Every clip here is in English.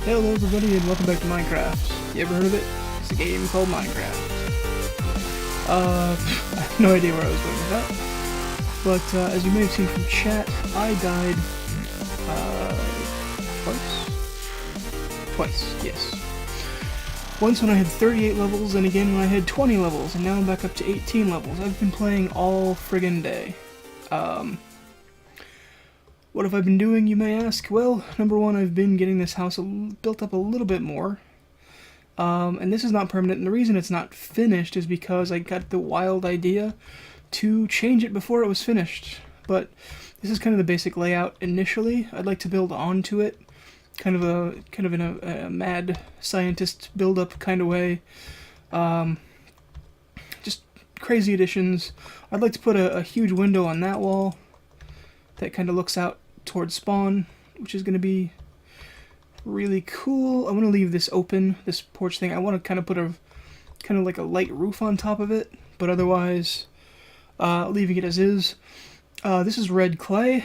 Hello everybody and welcome back to Minecraft. You ever heard of it? It's a game called Minecraft. I have no idea where I was going with that. But as you may have seen from chat, I died twice, yes. Once when I had 38 levels, and again when I had 20 levels, and now I'm back up to 18 levels. I've been playing all friggin' day. What have I been doing, you may ask? Well, number one, I've been getting this house built up a little bit more. And this is not permanent, and the reason it's not finished is because I got the wild idea to change it before it was finished. But this is kind of the basic layout initially. I'd like to build onto it, kind of in a mad scientist build-up kind of way. Just crazy additions. I'd like to put a huge window on that wall that kind of looks out towards spawn, which is going to be really cool. I'm going to leave this open, this porch thing. I want to kind of put a kind of like a light roof on top of it, but otherwise leaving it as is. This is red clay.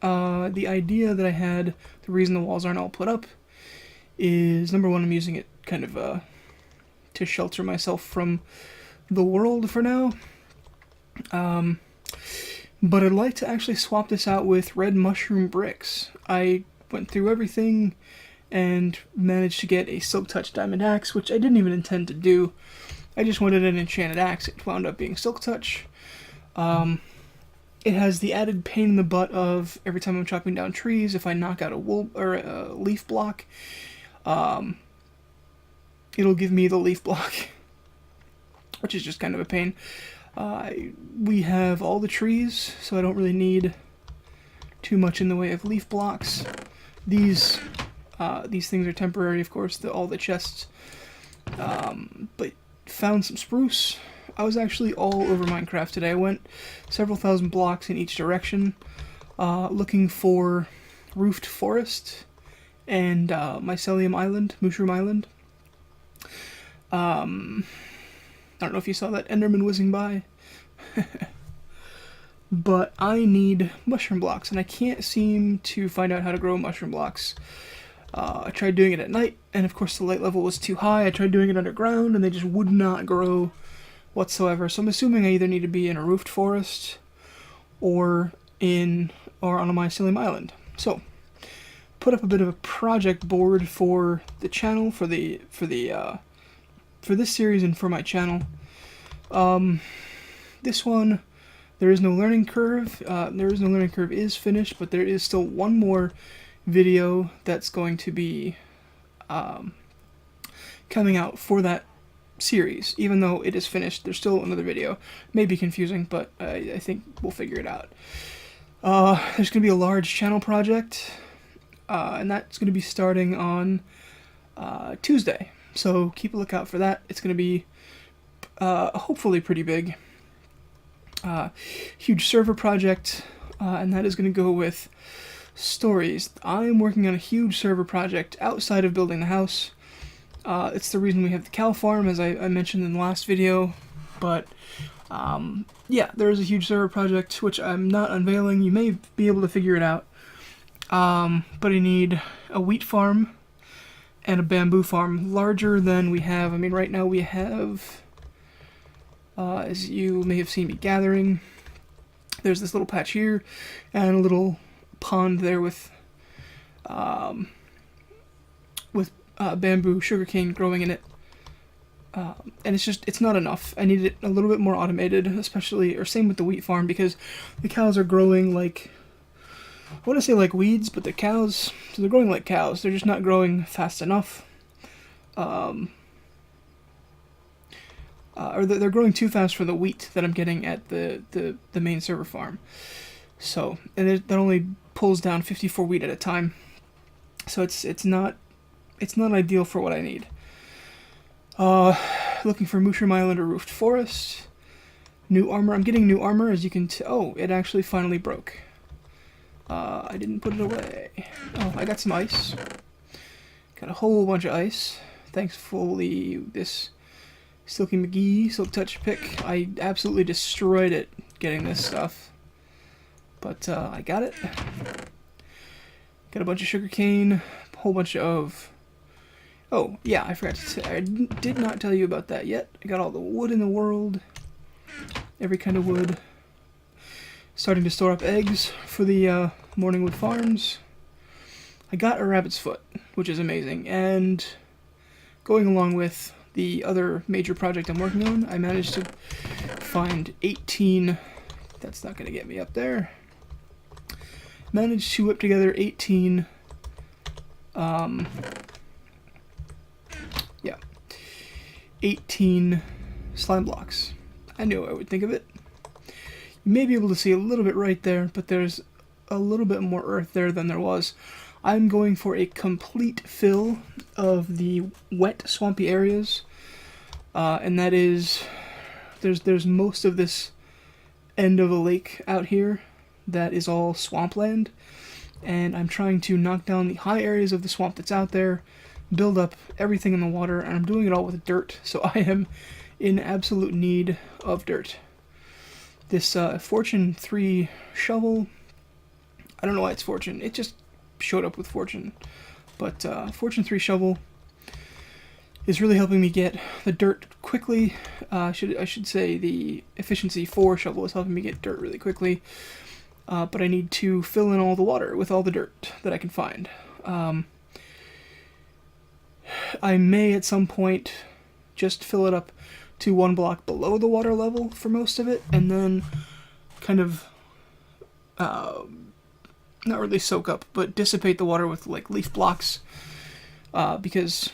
The idea that I had, the reason the walls aren't all put up, is number one, I'm using it kind of to shelter myself from the world for now. But I'd like to actually swap this out with red mushroom bricks. I went through everything and managed to get a Silk Touch diamond axe, which I didn't even intend to do. I just wanted an enchanted axe. It wound up being Silk Touch. It has the added pain in the butt of every time I'm chopping down trees, if I knock out a wool or a leaf block, it'll give me the leaf block, which is just kind of a pain. We have all the trees, so I don't really need too much in the way of leaf blocks. These things are temporary, of course, all the chests. But found some spruce. I was actually all over Minecraft today. I went several thousand blocks in each direction, looking for roofed forest and mycelium island, mushroom island. I don't know if you saw that Enderman whizzing by. But I need mushroom blocks, and I can't seem to find out how to grow mushroom blocks. I tried doing it at night, and of course the light level was too high. I tried doing it underground, and they just would not grow whatsoever. So I'm assuming I either need to be in a roofed forest or on a mycelium island. So put up a bit of a project board for the channel, for this series and for my channel. This one, there is no learning curve. Is finished, but there is still one more video that's going to be coming out for that series. Even though it is finished, there's still another video. May be confusing, but I think we'll figure it out. There's going to be a large channel project, and that's going to be starting on Tuesday. So keep a lookout for that. It's going to be hopefully pretty big. Huge server project, and that is going to go with stories. I am working on a huge server project outside of building the house. It's the reason we have the cow farm, as I mentioned in the last video. But yeah, there is a huge server project, which I'm not unveiling. You may be able to figure it out. But I need a wheat farm and a bamboo farm larger than we have. I mean, right now we have, as you may have seen me gathering, there's this little patch here and a little pond there with bamboo sugarcane growing in it. And it's not enough. I need it a little bit more automated, especially, or same with the wheat farm, because the cows are growing like, I want to say like weeds, but the cows, so they're growing like cows. They're just not growing fast enough. Or they're growing too fast for the wheat that I'm getting at the main server farm. So, and that only pulls down 54 wheat at a time. So it's not ideal for what I need. Looking for mushroom island or roofed forest. New armor. I'm getting new armor, as you can oh, it actually finally broke. I didn't put it away. Oh, I got some ice. Got a whole bunch of ice. Thankfully, this Silky McGee Silk Touch pick, I absolutely destroyed it getting this stuff. But I got it. Got a bunch of sugarcane, a whole bunch of Oh, yeah, I forgot to say, I did not tell you about that yet. I got all the wood in the world, every kind of wood. Starting to store up eggs for the Morningwood Farms. I got a rabbit's foot, which is amazing, and going along with the other major project I'm working on, I managed to find 18, that's not going to get me up there, managed to whip together 18, 18 slime blocks. I knew I would think of it. You may be able to see a little bit right there, but there's a little bit more earth there than there was. I'm going for a complete fill of the wet, swampy areas, and that is, there's most of this end of a lake out here that is all swampland, and I'm trying to knock down the high areas of the swamp that's out there, build up everything in the water, and I'm doing it all with dirt, so I am in absolute need of dirt. This Fortune 3 shovel, I don't know why it's Fortune, it just showed up with Fortune, but Fortune 3 shovel is really helping me get the dirt quickly. I should say the Efficiency 4 shovel is helping me get dirt really quickly, but I need to fill in all the water with all the dirt that I can find. I may at some point just fill it up to 1 block below the water level for most of it, and then kind of not really soak up, but dissipate the water with like leaf blocks, because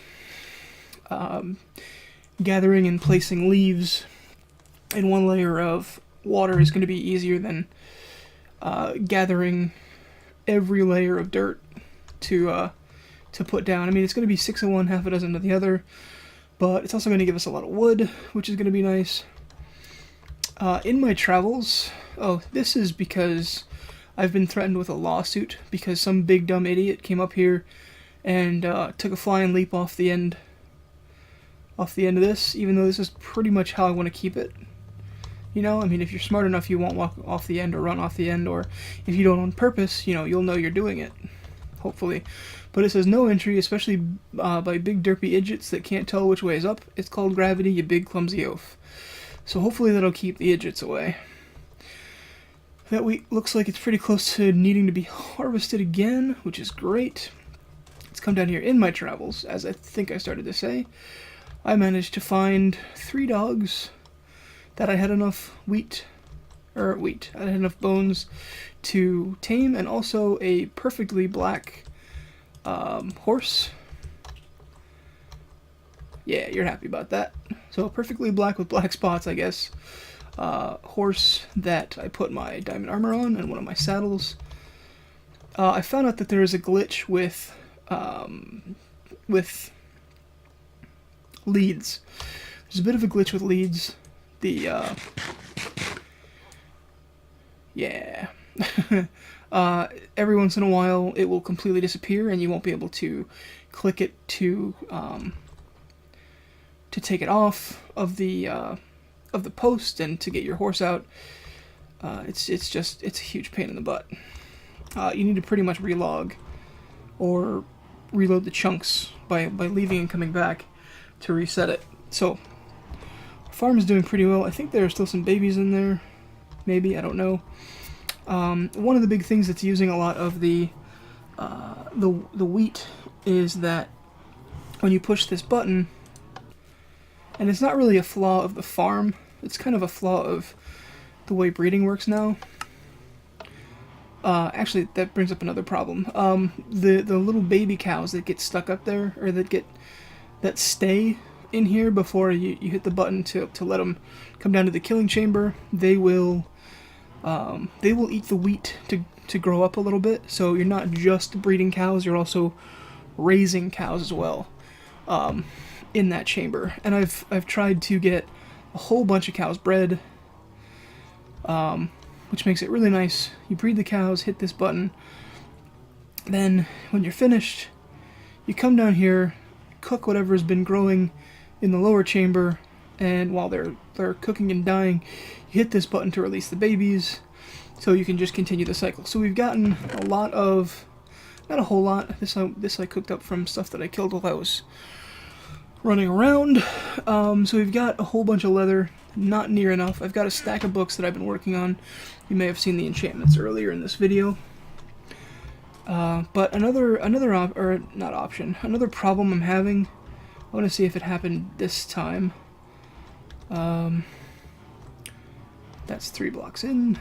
gathering and placing leaves in 1 layer of water is going to be easier than gathering every layer of dirt to put down. I mean, it's going to be 6 of one, half a dozen of the other, but it's also going to give us a lot of wood, which is going to be nice. In my travels, oh, this is because I've been threatened with a lawsuit because some big dumb idiot came up here and took a flying leap off the end of this, even though this is pretty much how I want to keep it. You know, I mean, if you're smart enough, you won't walk off the end or run off the end, or if you don't on purpose, you know, you'll know you're doing it, hopefully. But it says no entry, especially by big derpy idiots that can't tell which way is up. It's called gravity, you big clumsy oaf. So hopefully that'll keep the idiots away. That wheat looks like it's pretty close to needing to be harvested again, which is great. Let's come down here in my travels, as I think I started to say. I managed to find 3 dogs that I had enough I had enough bones to tame, and also a perfectly black horse. Yeah, you're happy about that. So perfectly black with black spots, I guess. Horse that I put my diamond armor on and one of my saddles. I found out that there is a glitch with leads. There's a bit of a glitch with leads. Yeah. Every once in a while it will completely disappear and you won't be able to click it to take it off of the post and to get your horse out. It's a huge pain in the butt. You need to pretty much relog or reload the chunks by leaving and coming back to reset it. So our farm is doing pretty well. I think there are still some babies in there, maybe, I don't know. One of the big things that's using a lot of the wheat is that when you push this button, and it's not really a flaw of the farm, it's kind of a flaw of the way breeding works now. Actually, that brings up another problem. The little baby cows that get stuck up there, or that stay in here before you hit the button to let them come down to the killing chamber, they will eat the wheat to grow up a little bit. So you're not just breeding cows, you're also raising cows as well in that chamber. And I've tried to get a whole bunch of cows bred, which makes it really nice. You breed the cows, hit this button, then when you're finished, you come down here, cook whatever's been growing in the lower chamber, and while they're cooking and dying, you hit this button to release the babies, so you can just continue the cycle. So we've gotten a lot of, not a whole lot, this I cooked up from stuff that I killed while I was running around. So we've got a whole bunch of leather, not near enough. I've got a stack of books that I've been working on. You may have seen the enchantments earlier in this video. But another problem I'm having. I want to see if it happened this time. That's 3 blocks in.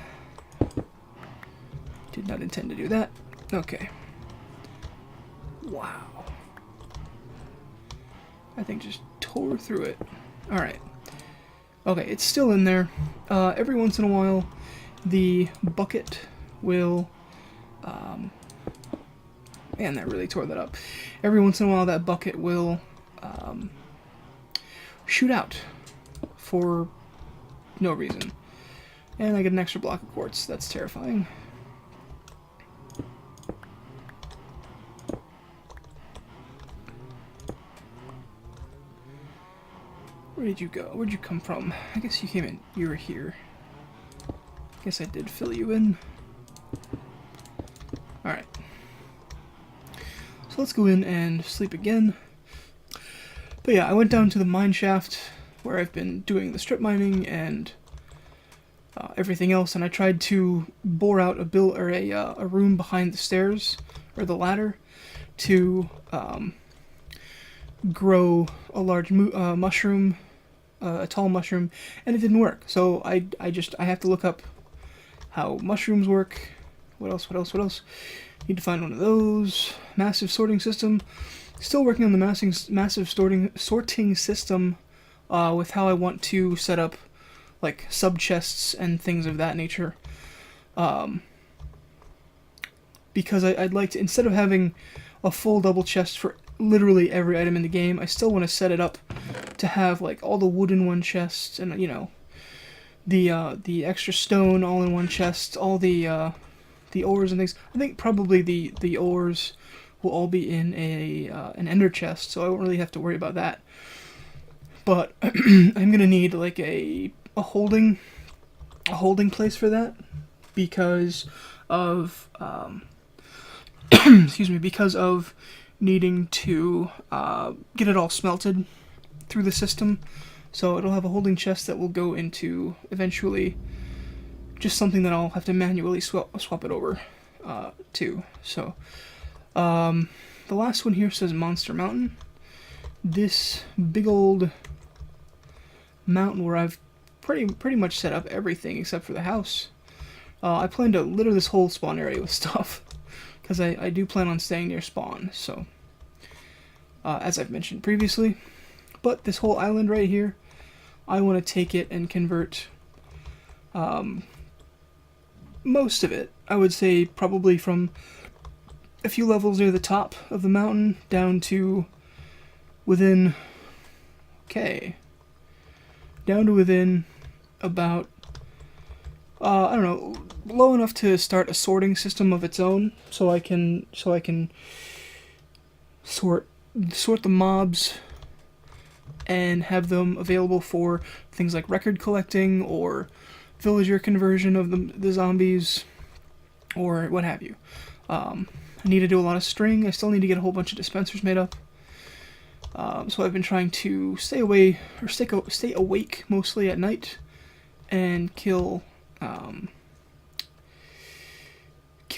Did not intend to do that. Okay. Wow. I think just tore through it. Alright. Okay, it's still in there. Every once in a while, the bucket will... man, that really tore that up. Every once in a while, that bucket will shoot out for no reason. And I get an extra block of quartz. That's terrifying. Where did you go? Where'd you come from? I guess you came in. You were here. Guess I did fill you in. Alright. So let's go in and sleep again. But yeah, I went down to the mine shaft where I've been doing the strip mining and everything else, and I tried to bore out a room behind the stairs or the ladder to grow a large mushroom, a tall mushroom, and it didn't work. So I have to look up how mushrooms work. What else? Need to find one of those. Massive sorting system. Still working on the massive sorting system with how I want to set up like sub chests and things of that nature. Because I'd like to, instead of having a full double chest for literally every item in the game, I still want to set it up to have like all the wood in one chest, and you know, the extra stone all in one chest, all the ores and things. I think probably the ores will all be in an ender chest, so I won't really have to worry about that. But I'm gonna need like a holding place for that because of excuse me, because of needing to get it all smelted through the system. So it'll have a holding chest that will go into eventually just something that I'll have to manually swap it over to. So the last one here says Monster Mountain. This big old mountain where I've pretty much set up everything except for the house. I plan to litter this whole spawn area with stuff because I do plan on staying near spawn, so as I've mentioned previously. But this whole island right here, I want to take it and convert most of it. I would say probably from a few levels near the top of the mountain down to within, down to within about, I don't know, low enough to start a sorting system of its own, so I can sort the mobs and have them available for things like record collecting or villager conversion of the zombies or what have you. I need to do a lot of string. I still need to get a whole bunch of dispensers made up. So I've been trying to stay awake mostly at night and kill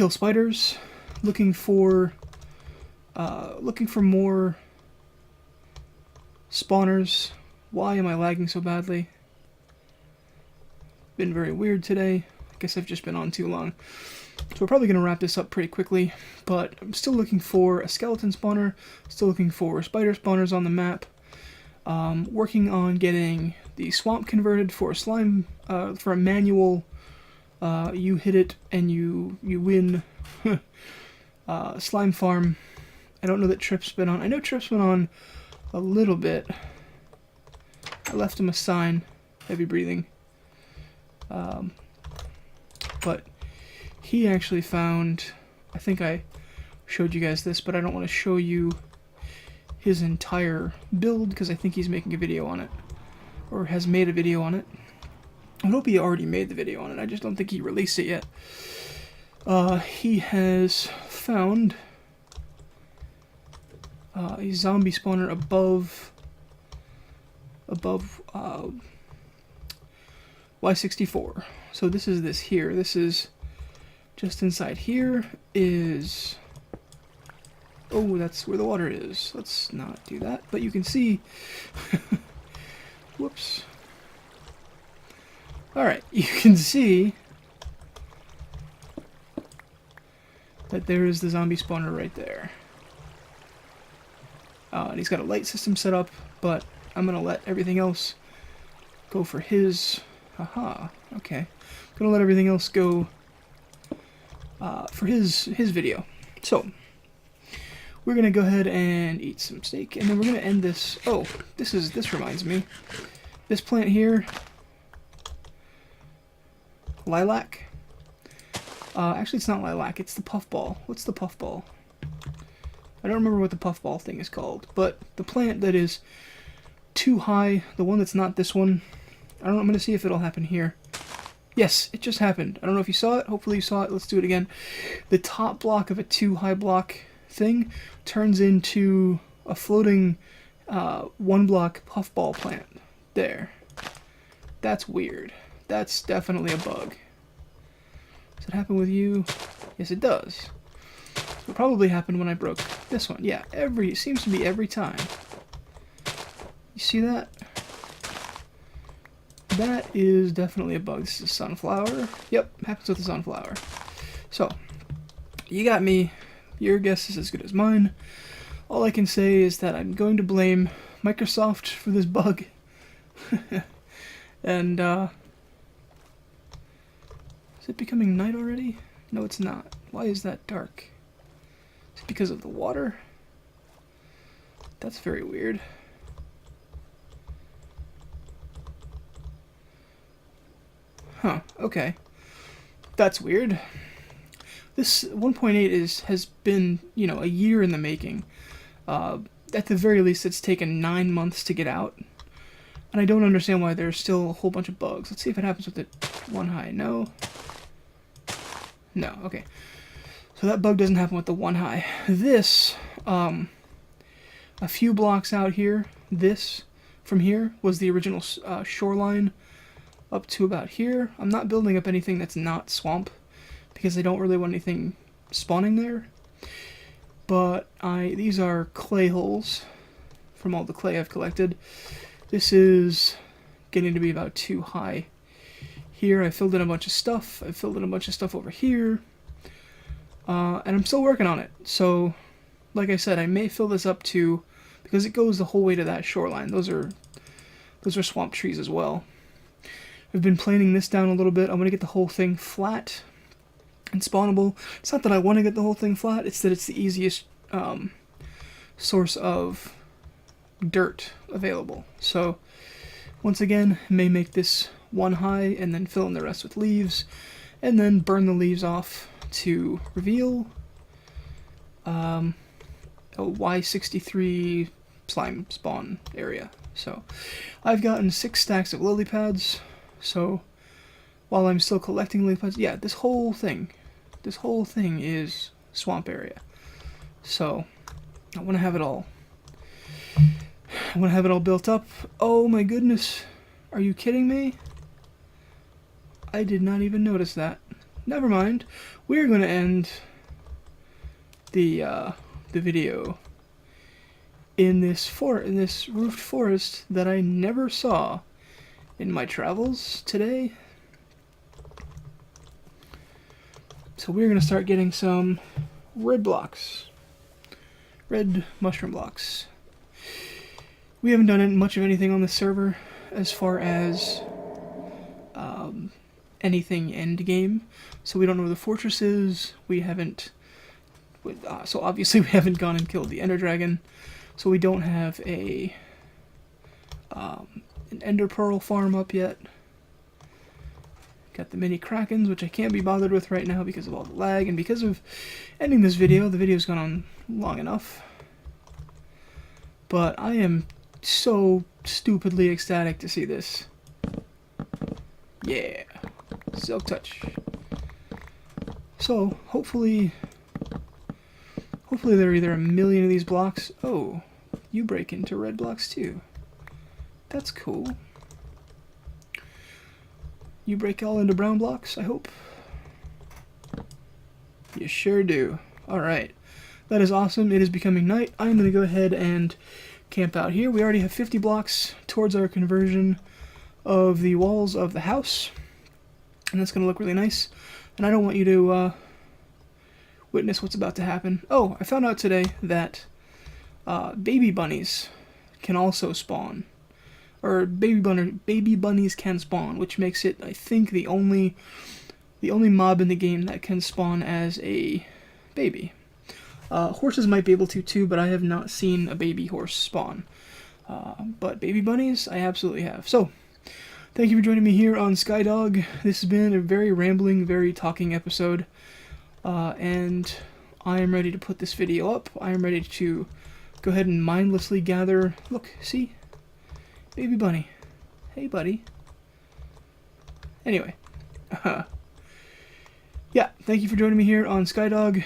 spiders, looking for more spawners. Why am I lagging so badly? Been very weird today. I guess I've just been on too long. So we're probably going to wrap this up pretty quickly, but I'm still looking for a skeleton spawner, still looking for spider spawners on the map, working on getting the swamp converted for a slime, for a manual, you hit it and you win slime farm. I don't know that Trip's been on. I know Trip's been on a little bit. I left him a sign, heavy breathing. But he actually found, I think I showed you guys this, but I don't want to show you his entire build because I think he's making a video on it, or has made a video on it. I hope he already made the video on it, I just don't think he released it yet. He has found a zombie spawner above above Y64. So this is this here. This is just inside here is... Oh, that's where the water is. Let's not do that. But you can see... Whoops. Alright, you can see that there is the zombie spawner right there. And he's got a light system set up, but I'm going to let everything else go for his... Haha, okay. I'm going to let everything else go for his video. So, we're going to go ahead and eat some steak, and then we're going to end this... Oh, this reminds me. This plant here... Lilac? Actually, it's not lilac, it's the puffball. What's the puffball? I don't remember what the puffball thing is called, but the plant that is too high, the one that's not this one, I don't know, I'm going to see if it'll happen here. Yes, it just happened. I don't know if you saw it, hopefully you saw it, let's do it again. The top block of a too high block thing turns into a floating one block puffball plant. There. That's weird. That's definitely a bug. Does it happen with you? Yes, it does. It probably happened when I broke this one. Yeah, it seems to be every time. You see that? That is definitely a bug. This is sunflower. Yep, happens with the sunflower. So, you got me. Your guess is as good as mine. All I can say is that I'm going to blame Microsoft for this bug. And, is it becoming night already? No, it's not. Why is that dark? Is it because of the water? That's very weird. Huh, okay. That's weird. This 1.8 has been, you know, a year in the making. At the very least, it's taken 9 months to get out. And I don't understand why there's still a whole bunch of bugs. Let's see if it happens with the one high. No. No, okay. So that bug doesn't happen with the one high. This, a few blocks out here, this, from here, was the original shoreline up to about here. I'm not building up anything that's not swamp, because I don't really want anything spawning there. But these are clay holes from all the clay I've collected. This is getting to be about too high. Here I filled in a bunch of stuff. I filled in a bunch of stuff over here. And I'm still working on it. So, like I said, I may fill this up to, because it goes the whole way to that shoreline. Those are swamp trees as well. I've been planing this down a little bit. I'm going to get the whole thing flat and spawnable. It's not that I want to get the whole thing flat, it's that it's the easiest source of dirt available. So, once again, may make this one high and then fill in the rest with leaves, and then burn the leaves off to reveal a Y63 slime spawn area. So, I've gotten 6 stacks of lily pads. So, while I'm still collecting lily pads, yeah, this whole thing is swamp area. So, I want to have it all. I want to have it all built up. Oh my goodness, are you kidding me? I did not even notice that. Never mind. We're going to end the video in this roofed forest that I never saw in my travels today. So we're going to start getting some red blocks. Red mushroom blocks. We haven't done much of anything on this server as far as anything end game. So we don't know where the fortress is. We haven't... so obviously we haven't gone and killed the ender dragon. So we don't have an ender pearl farm up yet. Got the mini krakens, which I can't be bothered with right now because of all the lag, and because of ending this video. The video's gone on long enough. But I am so stupidly ecstatic to see this. Yeah. Silk touch. So, hopefully there are either a million of these blocks. Oh, you break into red blocks too. That's cool. You break all into brown blocks, I hope? You sure do. Alright. That is awesome. It is becoming night. I'm going to go ahead and camp out here. We already have 50 blocks towards our conversion of the walls of the house. And that's going to look really nice. And I don't want you to witness what's about to happen. Oh, I found out today that baby bunnies can also spawn. Or baby bunnies can spawn, which makes it, I think, the only mob in the game that can spawn as a baby. Horses might be able to too, but I have not seen a baby horse spawn. But baby bunnies, I absolutely have. So, thank you for joining me here on Skydog. This has been a very rambling, very talking episode. And I am ready to put this video up. I am ready to go ahead and mindlessly gather... Look, see? Baby bunny. Hey, buddy. Anyway. Yeah, thank you for joining me here on Skydog.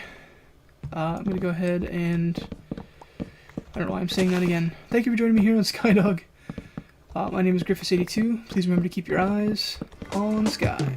I'm going to go ahead and... I don't know why I'm saying that again. Thank you for joining me here on Skydog. My name is Griffiths82. Please remember to keep your eyes on the skies.